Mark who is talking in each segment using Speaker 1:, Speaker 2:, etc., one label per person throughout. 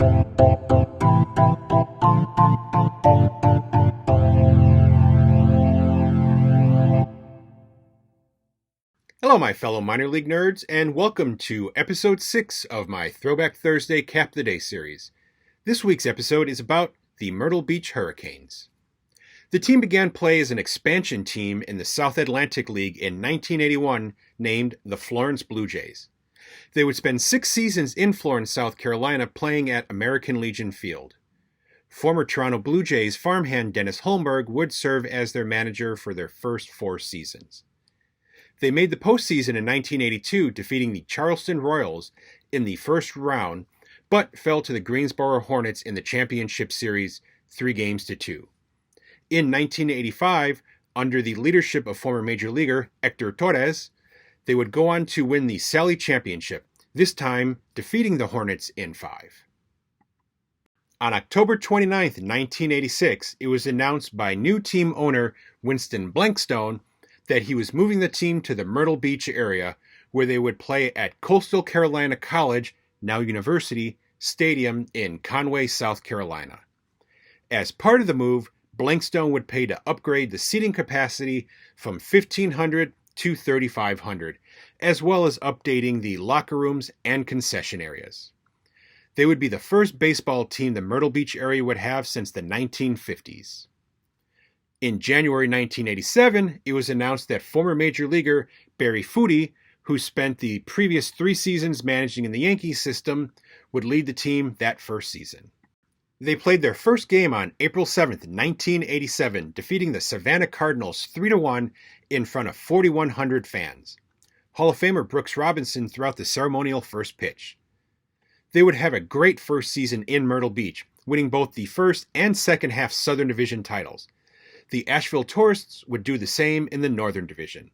Speaker 1: Hello, my fellow minor league nerds, and welcome to episode 6 of my Throwback Thursday Cap the Day series. This week's episode is about the Myrtle Beach Hurricanes. The team began play as an expansion team in the South Atlantic League in 1981, named the Florence Blue Jays. They would spend 6 seasons in Florence, South Carolina, playing at American Legion Field. Former Toronto Blue Jays farmhand Dennis Holmberg would serve as their manager for their first 4 seasons. They made the postseason in 1982, defeating the Charleston Royals in the first round, but fell to the Greensboro Hornets in the championship series 3-2. In 1985, under the leadership of former major leaguer Hector Torres, they would go on to win the Sally Championship, this time defeating the Hornets in 5. On October 29, 1986, it was announced by new team owner Winston Blankstone that he was moving the team to the Myrtle Beach area, where they would play at Coastal Carolina College, now University, Stadium in Conway, South Carolina. As part of the move, Blankstone would pay to upgrade the seating capacity from 1,500 to 3,500, as well as updating the locker rooms and concession areas. They would be the first baseball team the Myrtle Beach area would have since the 1950s. In January 1987, it was announced that former major leaguer Barry Footy, who spent the previous 3 seasons managing in the Yankees system, would lead the team that first season. They played their first game on April 7, 1987, defeating the Savannah Cardinals 3-1 in front of 4,100 fans. Hall of Famer Brooks Robinson threw out the ceremonial first pitch. They would have a great first season in Myrtle Beach, winning both the first and second half Southern Division titles. The Asheville Tourists would do the same in the Northern Division.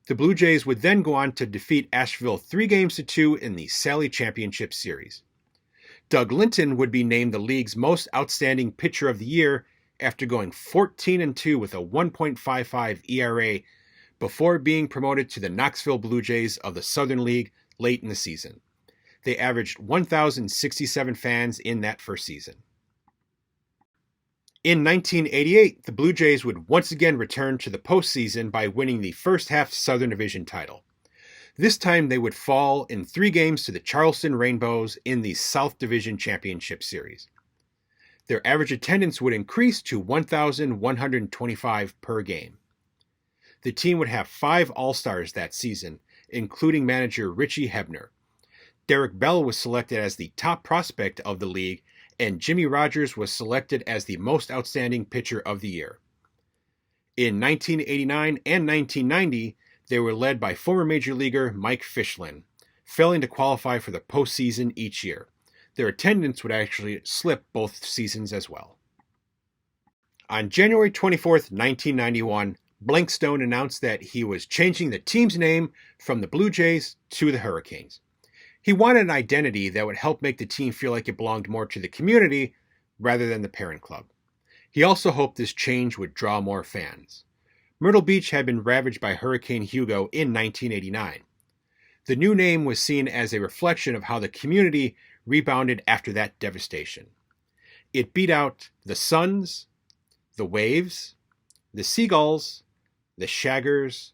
Speaker 1: The Blue Jays would then go on to defeat Asheville 3-2 in the Sally Championship Series. Doug Linton would be named the league's most outstanding pitcher of the year after going 14-2 with a 1.55 ERA before being promoted to the Knoxville Blue Jays of the Southern League late in the season. They averaged 1,067 fans in that first season. In 1988, the Blue Jays would once again return to the postseason by winning the first half Southern Division title. This time they would fall in 3 games to the Charleston Rainbows in the South Division Championship Series. Their average attendance would increase to 1,125 per game. The team would have 5 All-Stars that season, including manager Richie Hebner. Derek Bell was selected as the top prospect of the league, and Jimmy Rogers was selected as the most outstanding pitcher of the year. In 1989 and 1990, they were led by former major leaguer Mike Fischlin, failing to qualify for the postseason each year. Their attendance would actually slip both seasons as well. On January 24, 1991, Blankstone announced that he was changing the team's name from the Blue Jays to the Hurricanes. He wanted an identity that would help make the team feel like it belonged more to the community rather than the parent club. He also hoped this change would draw more fans. Myrtle Beach had been ravaged by Hurricane Hugo in 1989. The new name was seen as a reflection of how the community rebounded after that devastation. It beat out the Suns, the Waves, the Seagulls, the Shaggers,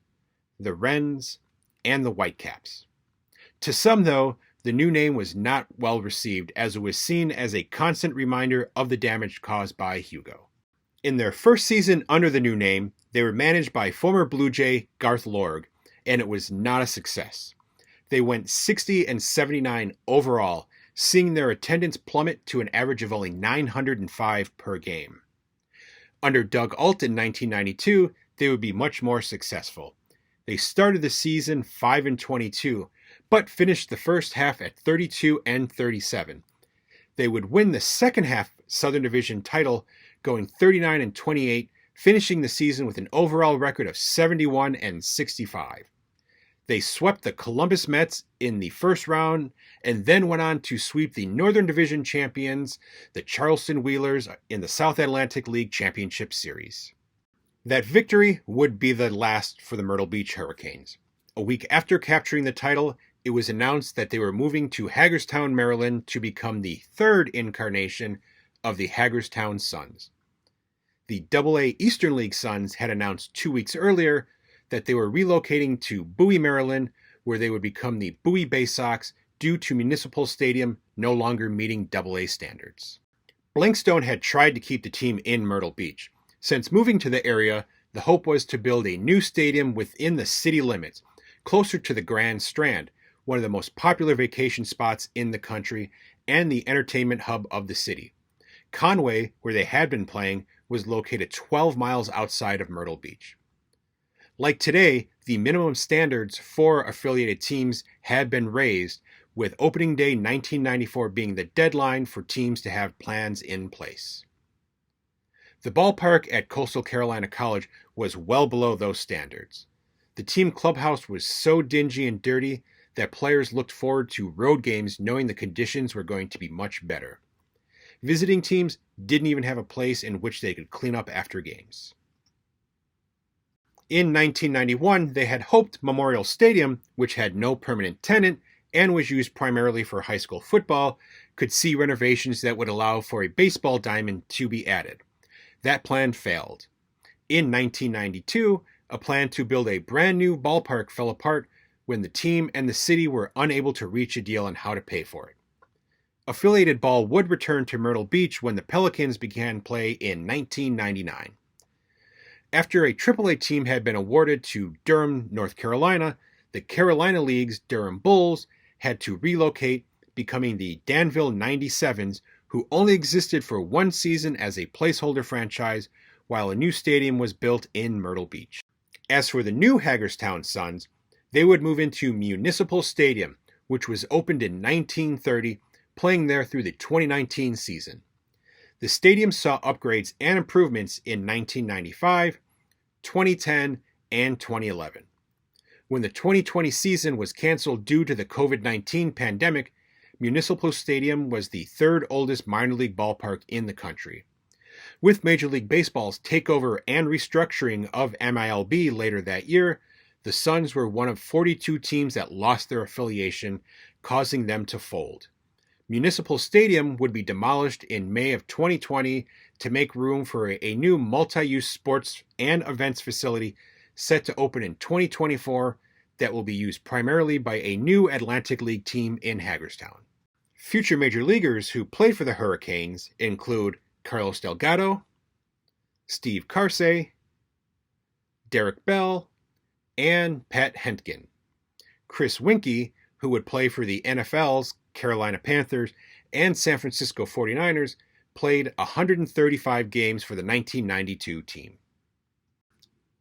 Speaker 1: the Wrens, and the Whitecaps. To some, though, the new name was not well received, as it was seen as a constant reminder of the damage caused by Hugo. In their first season under the new name, they were managed by former Blue Jay Garth Lorg, and it was not a success. They went 60-79 overall, seeing their attendance plummet to an average of only 905 per game. Under Doug Alt in 1992, they would be much more successful. They started the season 5-22, but finished the first half at 32-37. They would win the second half Southern Division title, going 39-28, finishing the season with an overall record of 71-65. They swept the Columbus Mets in the first round and then went on to sweep the Northern Division champions, the Charleston Wheelers, in the South Atlantic League Championship Series. That victory would be the last for the Myrtle Beach Hurricanes. A week after capturing the title, it was announced that they were moving to Hagerstown, Maryland to become the third incarnation of the Hagerstown Suns. The AA Eastern League Suns had announced 2 weeks earlier that they were relocating to Bowie, Maryland, where they would become the Bowie Bay Sox due to Municipal Stadium no longer meeting AA standards. Blankstone had tried to keep the team in Myrtle Beach. Since moving to the area, the hope was to build a new stadium within the city limits, closer to the Grand Strand, one of the most popular vacation spots in the country and the entertainment hub of the city. Conway, where they had been playing, was located 12 miles outside of Myrtle Beach. Like today, the minimum standards for affiliated teams had been raised, with opening day 1994 being the deadline for teams to have plans in place. The ballpark at Coastal Carolina College was well below those standards. The team clubhouse was so dingy and dirty that players looked forward to road games knowing the conditions were going to be much better. Visiting teams didn't even have a place in which they could clean up after games. In 1991, they had hoped Memorial Stadium, which had no permanent tenant and was used primarily for high school football, could see renovations that would allow for a baseball diamond to be added. That plan failed. In 1992, a plan to build a brand new ballpark fell apart when the team and the city were unable to reach a deal on how to pay for it. Affiliated ball would return to Myrtle Beach when the Pelicans began play in 1999. After a AAA team had been awarded to Durham, North Carolina, the Carolina League's Durham Bulls had to relocate, becoming the Danville 97s, who only existed for one season as a placeholder franchise while a new stadium was built in Myrtle Beach. As for the new Hagerstown Suns, they would move into Municipal Stadium, which was opened in 1930, playing there through the 2019 season. The stadium saw upgrades and improvements in 1995, 2010, and 2011. When the 2020 season was canceled due to the COVID-19 pandemic, Municipal Stadium was the third oldest minor league ballpark in the country. With Major League Baseball's takeover and restructuring of MILB later that year, the Suns were one of 42 teams that lost their affiliation, causing them to fold. Municipal Stadium would be demolished in May of 2020 to make room for a new multi-use sports and events facility set to open in 2024 that will be used primarily by a new Atlantic League team in Hagerstown. Future major leaguers who played for the Hurricanes include Carlos Delgado, Steve Karsay, Derek Bell, and Pat Hentgen. Chris Winkie, who would play for the NFL's Carolina Panthers and San Francisco 49ers, played 135 games for the 1992 team.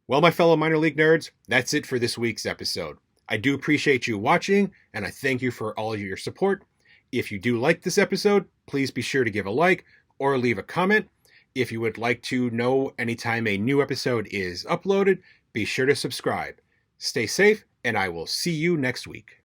Speaker 1: Well, my fellow minor league nerds, that's it for this week's episode. I do appreciate you watching, and I thank you for all of your support. If you do like this episode, please be sure to give a like or leave a comment. If you would like to know anytime a new episode is uploaded, be sure to subscribe. Stay safe, and I will see you next week.